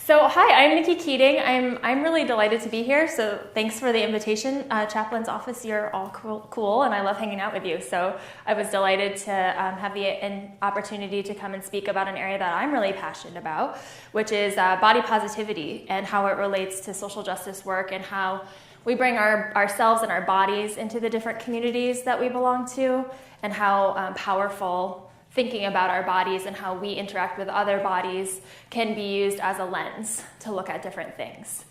So hi, I'm Niki Keating. I'm really delighted to be here. So thanks for the invitation. Chaplain's office, you're all cool, and I love hanging out with you. So I was delighted to have the opportunity to come and speak about an area that I'm really passionate about, which is body positivity and how it relates to social justice work and how we bring ourselves and our bodies into the different communities that we belong to, and how powerful thinking about our bodies and how we interact with other bodies can be used as a lens to look at different things.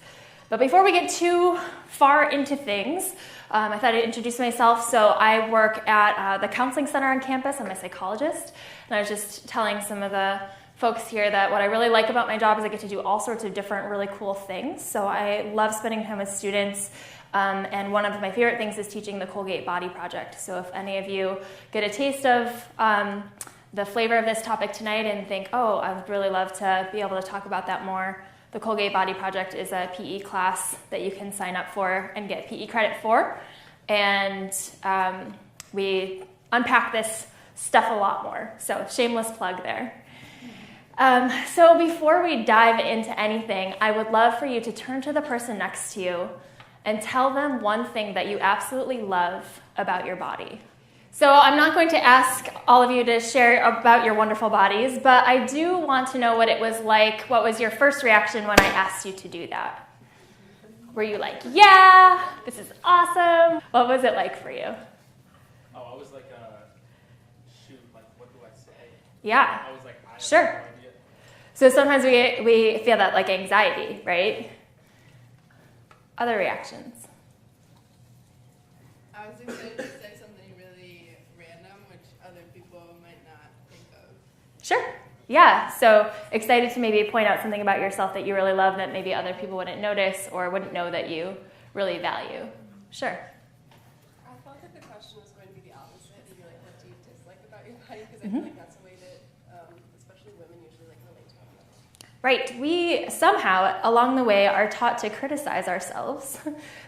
But before we get too far into things, I thought I'd introduce myself. So I work at the counseling center on campus. I'm a psychologist, and I was just telling some of the folks here that what I really like about my job is I get to do all sorts of different really cool things. So I love spending time with students, and one of my favorite things is teaching the Colgate Body Project. So if any of you get a taste of the flavor of this topic tonight and think, oh, I would really love to be able to talk about that more, the Colgate Body Project is a PE class that you can sign up for and get PE credit for. And we unpack this stuff a lot more. So shameless plug there. So before we dive into anything, I would love for you to turn to the person next to you and tell them one thing that you absolutely love about your body. So I'm not going to ask all of you to share about your wonderful bodies, but I do want to know what it was like. What was your first reaction when I asked you to do that? Were you like, yeah, this is awesome? What was it like for you? Oh, I was like, shoot, like, what do I say? Yeah, I was like, I have sure. no idea. So sometimes we feel that like anxiety, right? Other reactions? I was excited to say something really random, which other people might not think of. Sure. Yeah. So excited to maybe point out something about yourself that you really love that maybe other people wouldn't notice or wouldn't know that you really value. Sure. I thought that the question was going to be the opposite. You'd be like, what do you dislike about your body? Because I feel like that's a way that, especially women, usually like relate to one another. Right. We somehow, along the way, are taught to criticize ourselves.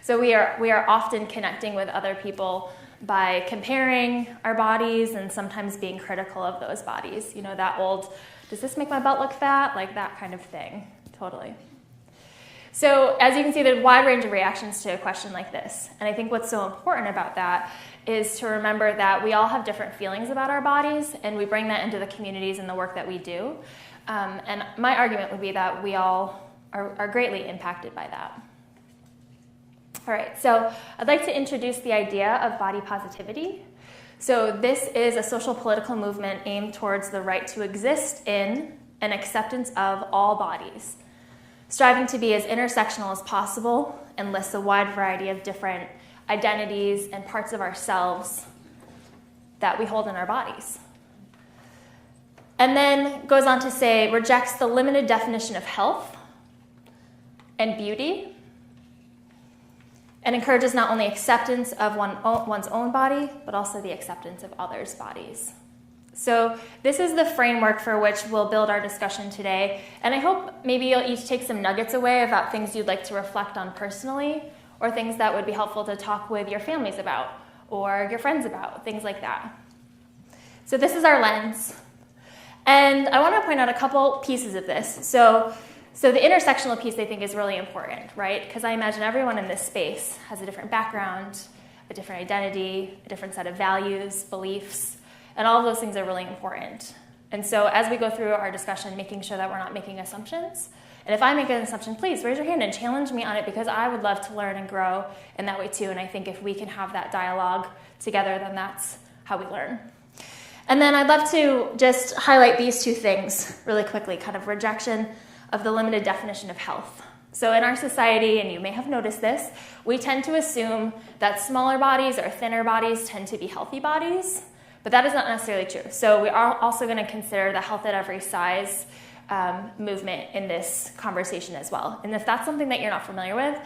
So we are often connecting with other people by comparing our bodies and sometimes being critical of those bodies. You know, that old, does this make my butt look fat? Like that kind of thing. Totally. So as you can see, there's a wide range of reactions to a question like this. And I think what's so important about that is to remember that we all have different feelings about our bodies, and we bring that into the communities and the work that we do. And my argument would be that we all are greatly impacted by that. All right, so I'd like to introduce the idea of body positivity. So this is a social political movement aimed towards the right to exist in and acceptance of all bodies, striving to be as intersectional as possible, and lists a wide variety of different identities and parts of ourselves that we hold in our bodies. And then goes on to say, rejects the limited definition of health and beauty, and encourages not only acceptance of one's own body, but also the acceptance of others' bodies. So this is the framework for which we'll build our discussion today, and I hope maybe you'll each take some nuggets away about things you'd like to reflect on personally, or things that would be helpful to talk with your families about, or your friends about, things like that. So this is our lens. And I want to point out a couple pieces of this. So the intersectional piece I think is really important, right? Because I imagine everyone in this space has a different background, a different identity, a different set of values, beliefs, and all of those things are really important. And so as we go through our discussion, making sure that we're not making assumptions. And if I make an assumption, please raise your hand and challenge me on it, because I would love to learn and grow in that way too. And I think if we can have that dialogue together, then that's how we learn. And then I'd love to just highlight these two things really quickly, kind of rejection of the limited definition of health. So in our society, and you may have noticed this, we tend to assume that smaller bodies or thinner bodies tend to be healthy bodies, but that is not necessarily true. So we are also going to consider the health at every size movement in this conversation as well. And if that's something that you're not familiar with,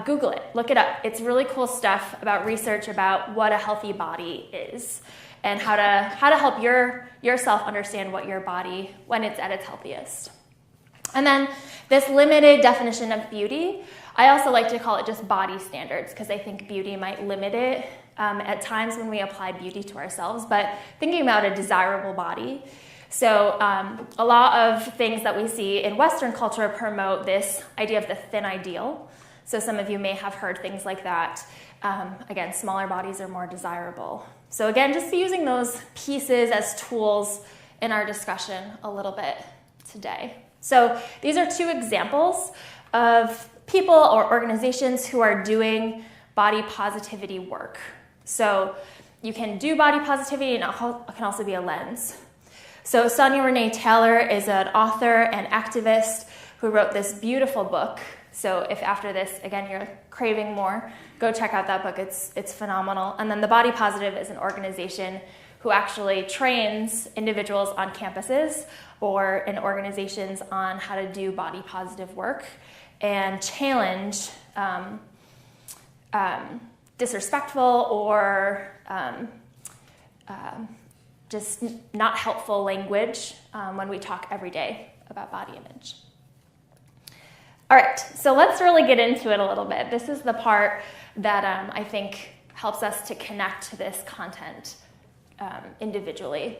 Google it, look it up. It's really cool stuff about research about what a healthy body is, and how to help yourself understand what your body, when it's at its healthiest. And then this limited definition of beauty, I also like to call it just body standards, because I think beauty might limit it at times when we apply beauty to ourselves, but thinking about a desirable body. So a lot of things that we see in Western culture promote this idea of the thin ideal. So some of you may have heard things like that. Again, smaller bodies are more desirable. So again, just using those pieces as tools in our discussion a little bit today. So these are two examples of people or organizations who are doing body positivity work. So you can do body positivity, and it can also be a lens. So Sonia Renee Taylor is an author and activist who wrote this beautiful book. So if after this, again, you're craving more, go check out that book. It's phenomenal. And then The Body Positive is an organization who actually trains individuals on campuses or in organizations on how to do body positive work and challenge disrespectful or just not helpful language when we talk every day about body image. All right, so let's really get into it a little bit. This is the part that I think helps us to connect to this content individually.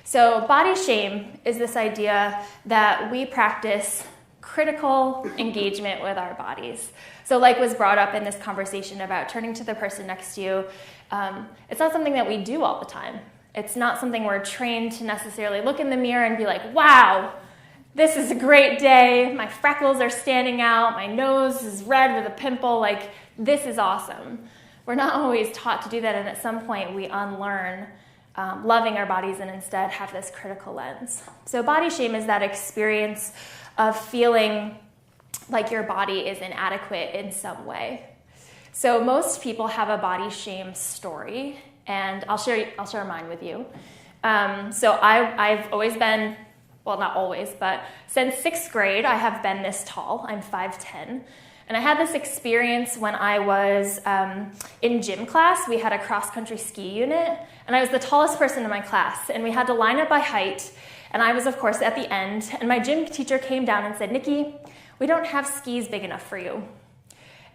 So body shame is this idea that we practice critical engagement with our bodies. So like was brought up in this conversation about turning to the person next to you, it's not something that we do all the time. It's not something we're trained to necessarily look in the mirror and be like, wow, this is a great day. My freckles are standing out. My nose is red with a pimple. Like, this is awesome. We're not always taught to do that, and at some point we unlearn loving our bodies and instead have this critical lens. So body shame is that experience of feeling like your body is inadequate in some way. So most people have a body shame story, and I'll share mine with you. So I've always been, well, not always, but since 6th grade, I have been this tall. I'm 5'10". And I had this experience when I was in gym class. We had a cross-country ski unit, and I was the tallest person in my class. And we had to line up by height, and I was, of course, at the end. And my gym teacher came down and said, Niki, we don't have skis big enough for you.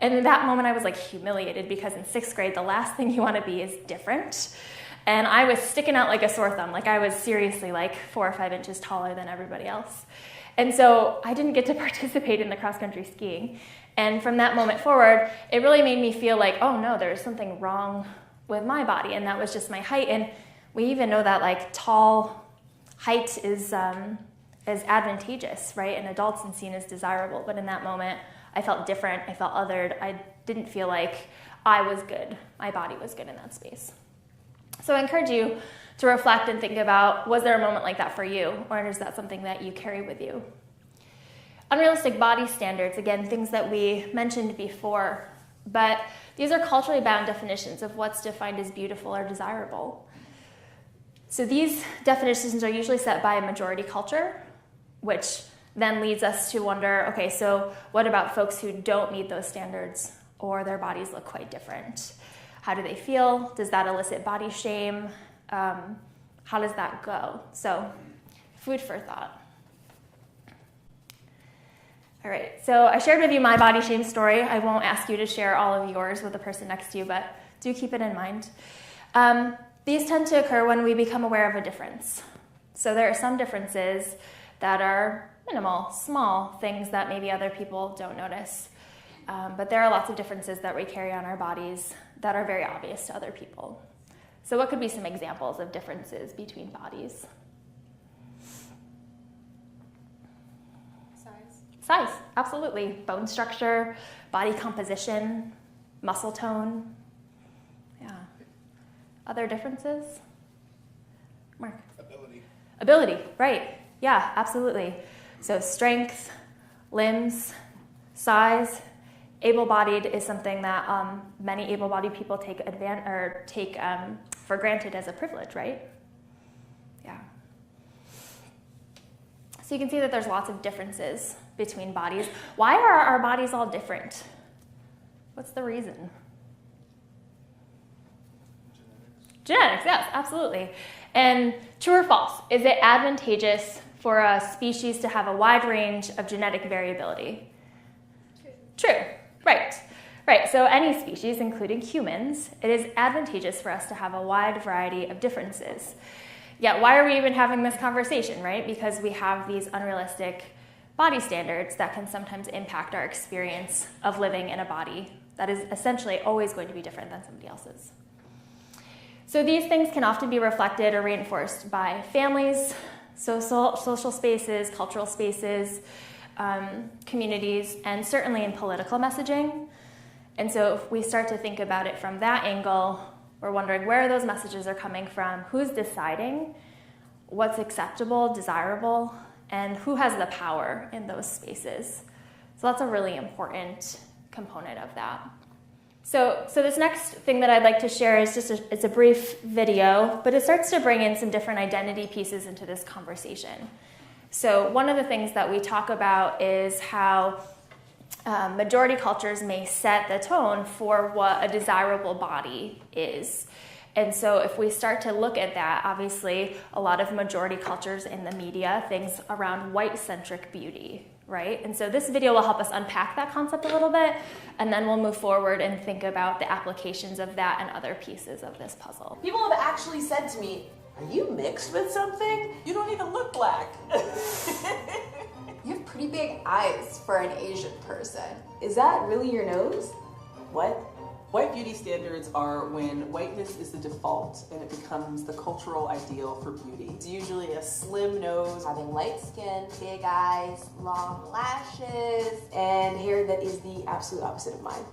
And in that moment, I was like humiliated because in 6th grade, the last thing you want to be is different. And I was sticking out like a sore thumb. Like I was seriously like 4 or 5 inches taller than everybody else. And so I didn't get to participate in the cross-country skiing. And from that moment forward, it really made me feel like, oh no, there's something wrong with my body. And that was just my height. And we even know that like tall height is advantageous, right? In adults and seen as desirable. But in that moment, I felt different. I felt othered. I didn't feel like I was good. My body was good in that space. So I encourage you to reflect and think about, was there a moment like that for you? Or is that something that you carry with you? Unrealistic body standards, again, things that we mentioned before, but these are culturally bound definitions of what's defined as beautiful or desirable. So these definitions are usually set by a majority culture, which then leads us to wonder, okay, so what about folks who don't meet those standards or their bodies look quite different? How do they feel? Does that elicit body shame? How does that go? So food for thought. All right, so I shared with you my body shame story. I won't ask you to share all of yours with the person next to you, but do keep it in mind. These tend to occur when we become aware of a difference. So there are some differences that are minimal, small things that maybe other people don't notice. But there are lots of differences that we carry on our bodies that are very obvious to other people. So what could be some examples of differences between bodies? Size, absolutely. Bone structure, body composition, muscle tone. Yeah. Other differences? Mark? Ability, right. Yeah, absolutely. So strength, limbs, size. Able-bodied is something that many able-bodied people take for granted as a privilege, right? Yeah. So you can see that there's lots of differences between bodies. Why are our bodies all different? What's the reason? Genetics, yes, absolutely. And true or false, is it advantageous for a species to have a wide range of genetic variability? True. Right. So any species, including humans, it is advantageous for us to have a wide variety of differences. Yet why are we even having this conversation, right? Because we have these unrealistic body standards that can sometimes impact our experience of living in a body that is essentially always going to be different than somebody else's. So these things can often be reflected or reinforced by families, social spaces, cultural spaces, communities, and certainly in political messaging. And so if we start to think about it from that angle, we're wondering where those messages are coming from, who's deciding what's acceptable, desirable, and who has the power in those spaces. So that's a really important component of that. So this next thing that I'd like to share is it's a brief video, but it starts to bring in some different identity pieces into this conversation. So one of the things that we talk about is how majority cultures may set the tone for what a desirable body is. And so if we start to look at that, obviously a lot of majority cultures in the media, things around white-centric beauty, right? And so this video will help us unpack that concept a little bit, and then we'll move forward and think about the applications of that and other pieces of this puzzle. People have actually said to me, "Are you mixed with something? You don't even look black." You have pretty big eyes for an Asian person. Is that really your nose? What? White beauty standards are when whiteness is the default and it becomes the cultural ideal for beauty. It's usually a slim nose, Having light skin, big eyes, long lashes. and hair that is the absolute opposite of mine.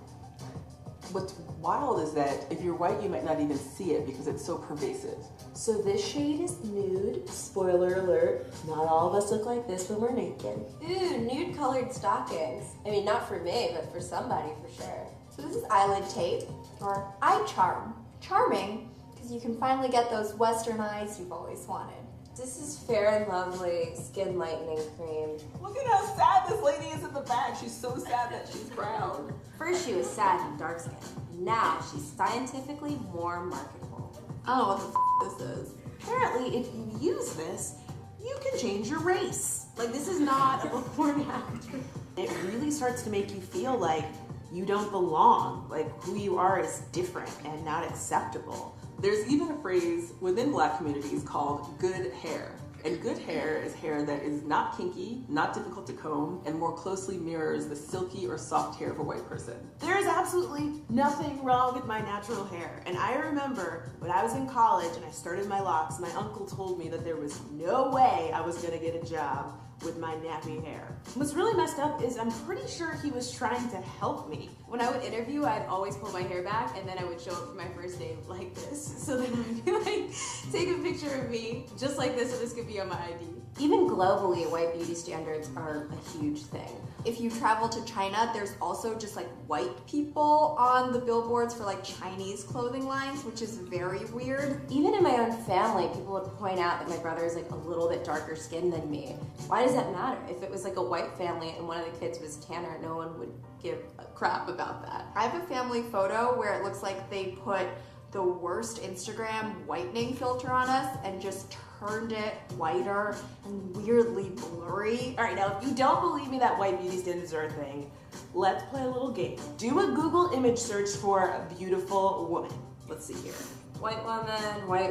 What's wild is that if you're white, you might not even see it because it's so pervasive. So this shade is nude. Spoiler alert, not all of us look like this when we're naked. Ooh, nude colored stockings. I mean, not for me, but for somebody for sure. So this is eyelid tape, or eye charm. Charming, because you can finally get those Western eyes you've always wanted. This is Fair and Lovely Skin Lightening Cream. Look at how sad this lady is in the back. She's so sad that she's brown. First she was sad and dark skinned. Now she's scientifically more marketable. I don't know what the this is. Apparently, if you use this, you can change your race. Like, this is not a before and after. It really starts to make you feel like you don't belong, like who you are is different and not acceptable. There's even a phrase within Black communities called good hair. And good hair is hair that is not kinky, not difficult to comb, and more closely mirrors the silky or soft hair of a white person. There is absolutely nothing wrong with my natural hair. And I remember when I was in college and I started my locks, my uncle told me that there was no way I was gonna get a job with my nappy hair. What's really messed up is I'm pretty sure he was trying to help me. When I would interview, I'd always pull my hair back and then I would show up for my first day like this. So then I'd be like, take a picture of me just like this so this could be on my ID. Even globally, white beauty standards are a huge thing. If you travel to China, there's also just like white people on the billboards for like Chinese clothing lines, which is very weird. Even in my own family, people would point out that my brother is like a little bit darker skinned than me. Why does that matter? If it was like a white family and one of the kids was tanner, no one would give a crap about that. I have a family photo where it looks like they put the worst Instagram whitening filter on us and just turned it whiter and weirdly blurry. All right, now if you don't believe me that white beauty standards are a thing, let's play a little game. Do a Google image search for a beautiful woman. Let's see here. White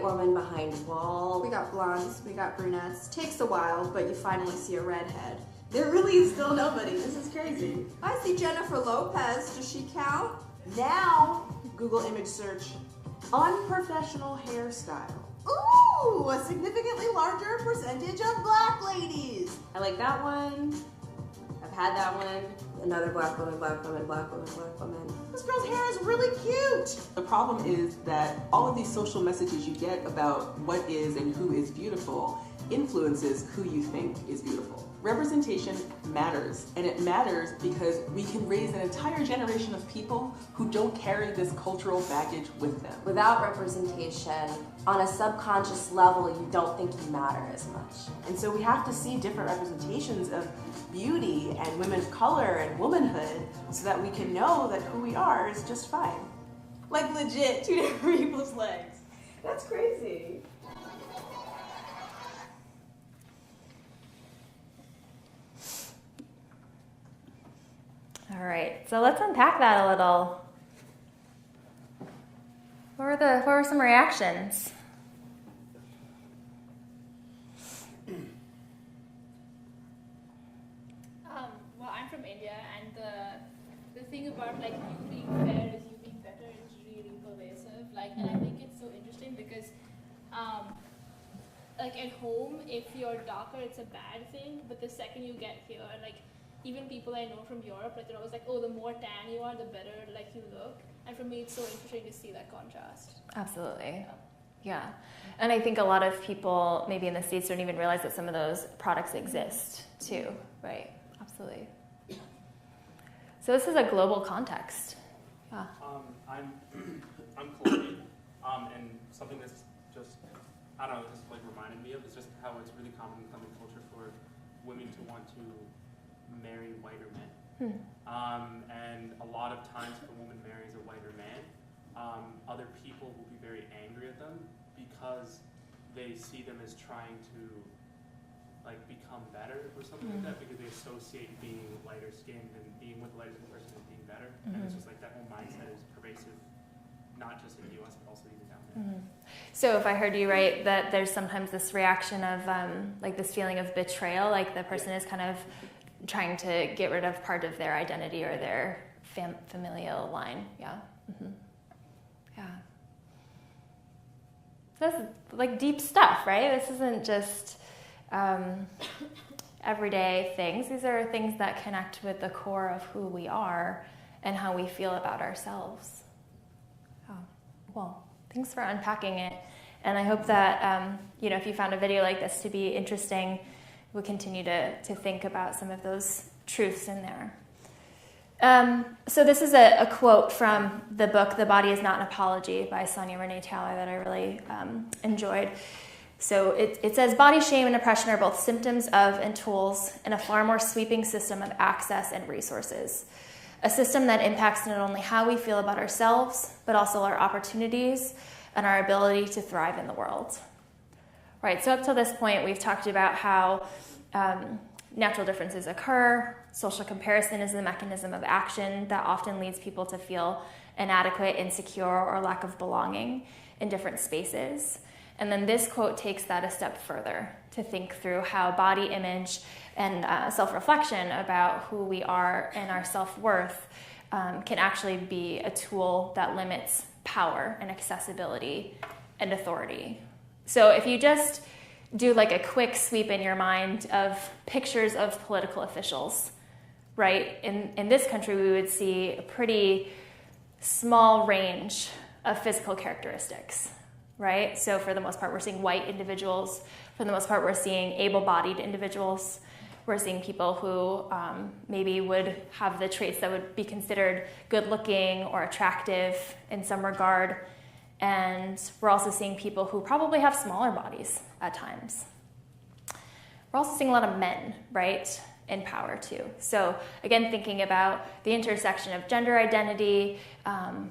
woman behind wall. We got blondes, we got brunettes. Takes a while, but you finally see a redhead. There really is still nobody. This is crazy. I see Jennifer Lopez. Does she count? Now, Google image search unprofessional hairstyle. Ooh, a significantly larger percentage of black ladies. I like that one. I've had that one. Another black woman, black woman, black woman, black woman. This girl's hair is really cute. The problem is that all of these social messages you get about what is and who is beautiful influences who you think is beautiful. Representation matters, and it matters because we can raise an entire generation of people who don't carry this cultural baggage with them. Without representation, on a subconscious level, you don't think you matter as much. And so we have to see different representations of beauty and women of color and womanhood so that we can know that who we are is just fine. Like legit, two different people's legs. That's crazy. All right, so let's unpack that a little. What were some reactions? thing about like you being fair is you being better is really pervasive. Like, and I think it's so interesting because, like at home, if you're darker, it's a bad thing. But the second you get here, like even people I know from Europe, like they're always like, oh, the more tan you are, the better like you look. And for me, it's so interesting to see that contrast. Absolutely. Yeah. And I think a lot of people maybe in the States don't even realize that some of those products exist too, right? Absolutely. So this is a global context. Yeah. I'm Colombian, and something that's just, I don't know, just like reminded me of is just how it's really common in Colombian culture for women to want to marry whiter men. And a lot of times if a woman marries a whiter man, other people will be very angry at them because they see them as trying to like become better or something like that, because they associate being lighter skinned and being with a lighter skinned person as being better. And it's just like that whole mindset is pervasive, not just in the US but also even down there. So if I heard you right, that there's sometimes this reaction of like this feeling of betrayal, like the person is kind of trying to get rid of part of their identity or their familial line. Yeah. Yeah. That's like deep stuff, right? This isn't just everyday things. These are things that connect with the core of who we are and how we feel about ourselves. Oh, well, thanks for unpacking it. And I hope that, if you found a video like this to be interesting, we'll continue to think about some of those truths in there. So this is a quote from the book, The Body is Not an Apology by Sonia Renee Taylor that I really enjoyed. So it says, body shame and oppression are both symptoms of and tools in a far more sweeping system of access and resources. A system that impacts not only how we feel about ourselves, but also our opportunities and our ability to thrive in the world. Right, so up till this point, we've talked about how natural differences occur. Social comparison is the mechanism of action that often leads people to feel inadequate, insecure, or lack of belonging in different spaces. And then this quote takes that a step further to think through how body image and self-reflection about who we are and our self-worth can actually be a tool that limits power and accessibility and authority. So if you just do like a quick sweep in your mind of pictures of political officials, right? In this country, we would see a pretty small range of physical characteristics, right? So for the most part, we're seeing white individuals. For the most part, we're seeing able-bodied individuals. We're seeing people who maybe would have the traits that would be considered good-looking or attractive in some regard. And we're also seeing people who probably have smaller bodies at times. We're also seeing a lot of men, right, in power too. So again, thinking about the intersection of gender identity,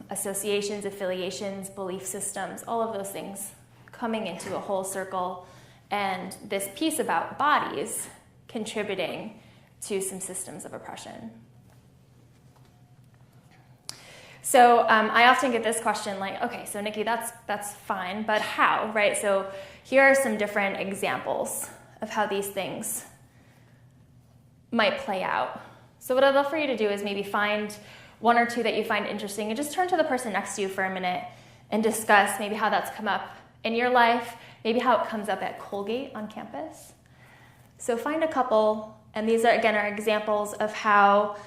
associations, affiliations, belief systems, all of those things coming into a whole circle, and this piece about bodies contributing to some systems of oppression. So I often get this question like, okay, so Niki, that's fine, but how, right? So here are some different examples of how these things might play out. So what I'd love for you to do is maybe find one or two that you find interesting and just turn to the person next to you for a minute and discuss maybe how that's come up in your life, maybe how it comes up at Colgate on campus. So find a couple, and these are, again, are examples of how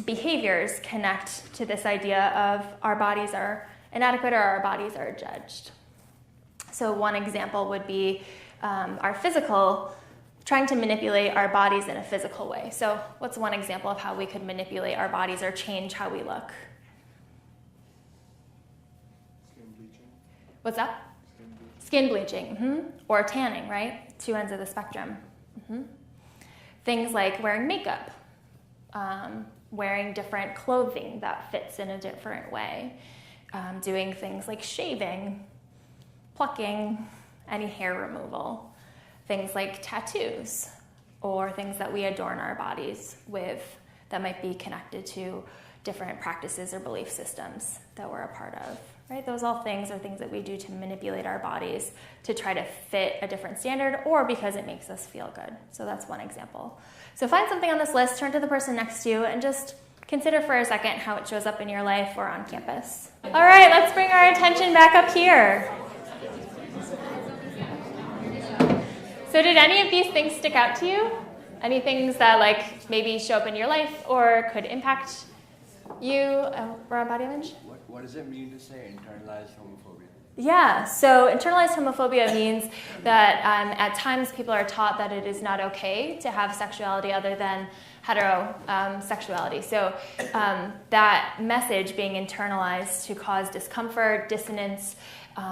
behaviors connect to this idea of our bodies are inadequate or our bodies are judged. So one example would be our physical, trying to manipulate our bodies in a physical way. So what's one example of how we could manipulate our bodies or change how we look? Skin bleaching. What's that? Skin bleaching, or tanning, right? Two ends of the spectrum. Things like wearing makeup, wearing different clothing that fits in a different way, doing things like shaving, plucking, any hair removal, things like tattoos, or things that we adorn our bodies with that might be connected to different practices or belief systems that we're a part of, right? Those all things are things that we do to manipulate our bodies to try to fit a different standard or because it makes us feel good. So that's one example. So find something on this list, turn to the person next to you, and just consider for a second how it shows up in your life or on campus. All right, let's bring our attention back up here. So did any of these things stick out to you? Any things that like maybe show up in your life or could impact you around body image? What does it mean to say internalized homophobia? Yeah, so internalized homophobia means that at times people are taught that it is not okay to have sexuality other than heterosexuality. So that message being internalized to cause discomfort, dissonance,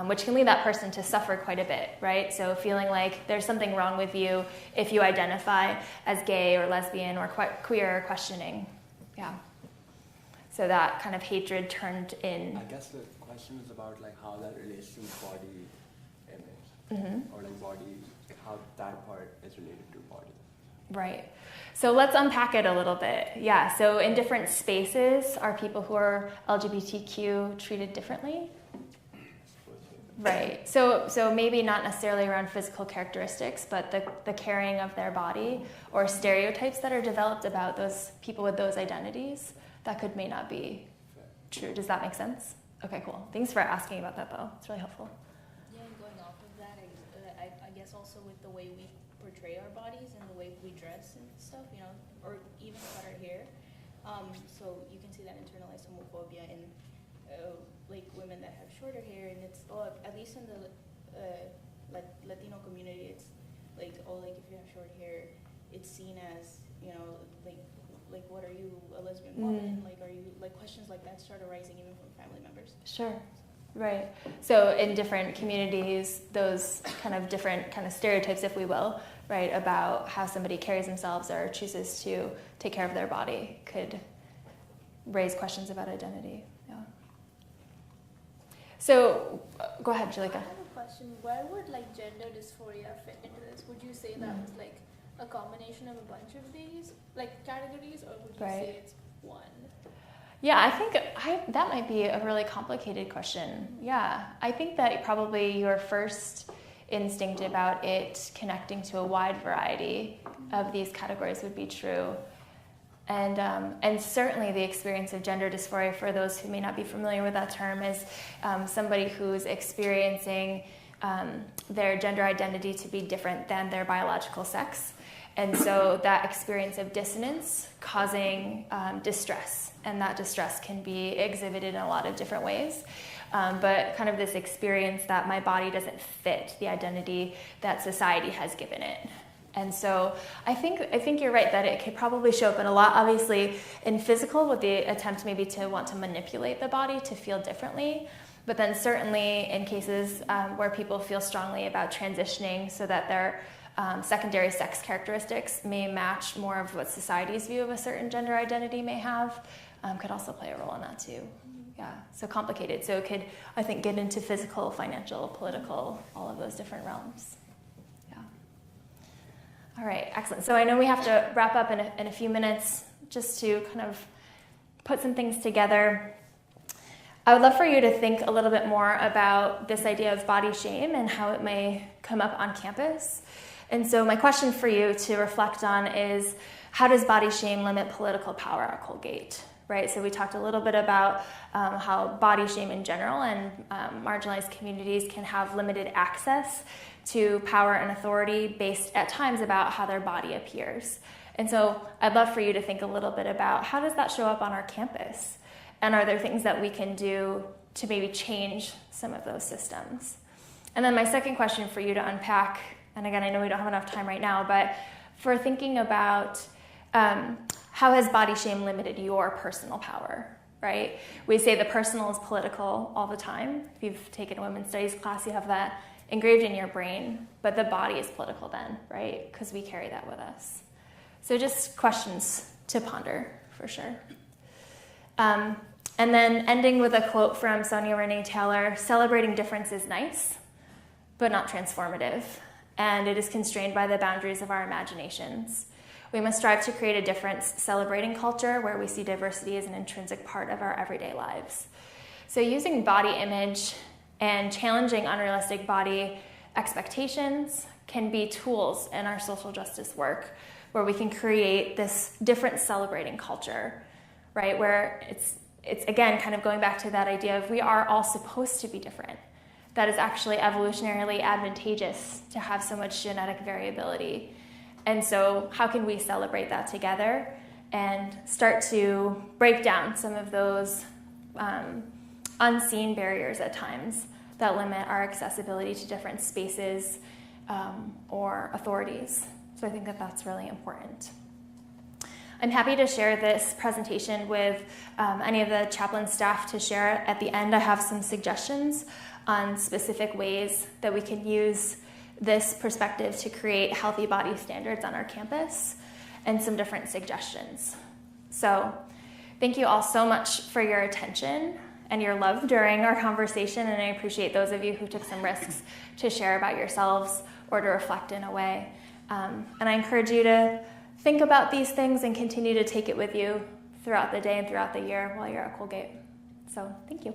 which can lead that person to suffer quite a bit, right? So feeling like there's something wrong with you if you identify as gay or lesbian or queer or questioning. Yeah. So that kind of hatred turned in. I guess the question is about like how that relates to body image, or like body, like how that part is related to body. Right. So let's unpack it a little bit. Yeah. So in different spaces, are people who are LGBTQ treated differently? Right. So maybe not necessarily around physical characteristics, but the carrying of their body or stereotypes that are developed about those people with those identities that may not be true. Does that make sense? Okay, cool. Thanks for asking about that, though. It's really helpful. Yeah, and going off of that, I guess also with the way we portray our bodies and the way we dress and stuff, you know, or even cut our hair. So you can see that internalized homophobia in like women that have shorter hair, and it's at least in the Latino community, it's like like if you have short hair, it's seen as, you know, like what are you, a lesbian woman? Like are you, like questions like that start arising even from family members. Sure. Right. So in different communities, those kind of different kind of stereotypes, if we will, right, about how somebody carries themselves or chooses to take care of their body could raise questions about identity. Yeah. So go ahead, Jalika. I have a question. Where would like gender dysphoria fit into this? Would you say that was like a combination of a bunch of these like categories, or would you say it's one? Yeah, I think that might be a really complicated question. Yeah, I think that probably your first instinct about it connecting to a wide variety of these categories would be true. And certainly the experience of gender dysphoria, for those who may not be familiar with that term, is somebody who's experiencing their gender identity to be different than their biological sex. And so that experience of dissonance causing distress, and that distress can be exhibited in a lot of different ways. But kind of this experience that my body doesn't fit the identity that society has given it. And so I think you're right that it could probably show up in a lot, obviously in physical, with the attempt maybe to want to manipulate the body to feel differently. But then certainly in cases where people feel strongly about transitioning so that their secondary sex characteristics may match more of what society's view of a certain gender identity may have, could also play a role in that too. Yeah, so complicated. So it could, I think, get into physical, financial, political, all of those different realms. Yeah. All right, excellent. So I know we have to wrap up in a few minutes just to kind of put some things together. I would love for you to think a little bit more about this idea of body shame and how it may come up on campus. And so my question for you to reflect on is, how does body shame limit political power at Colgate? Right, so we talked a little bit about how body shame in general and marginalized communities can have limited access to power and authority based at times about how their body appears. And so I'd love for you to think a little bit about, how does that show up on our campus? And are there things that we can do to maybe change some of those systems? And then my second question for you to unpack, and again, I know we don't have enough time right now, but for thinking about how has body shame limited your personal power, right? We say the personal is political all the time. If you've taken a women's studies class, you have that engraved in your brain, but the body is political then, right? Because we carry that with us. So just questions to ponder, for sure. And then ending with a quote from Sonia Renee Taylor: celebrating difference is nice, but not transformative, and it is constrained by the boundaries of our imaginations. We must strive to create a difference, celebrating culture where we see diversity as an intrinsic part of our everyday lives. So using body image and challenging unrealistic body expectations can be tools in our social justice work where we can create this different celebrating culture right? Where it's again kind of going back to that idea of we are all supposed to be different. That is actually evolutionarily advantageous to have so much genetic variability. And so how can we celebrate that together and start to break down some of those unseen barriers at times that limit our accessibility to different spaces or authorities. So I think that that's really important. I'm happy to share this presentation with any of the chaplain staff to share at the end. I have some suggestions on specific ways that we can use this perspective to create healthy body standards on our campus and some different suggestions. So thank you all so much for your attention and your love during our conversation, and I appreciate those of you who took some risks to share about yourselves or to reflect in a way. And I encourage you to think about these things and continue to take it with you throughout the day and throughout the year while you're at Colgate. So thank you.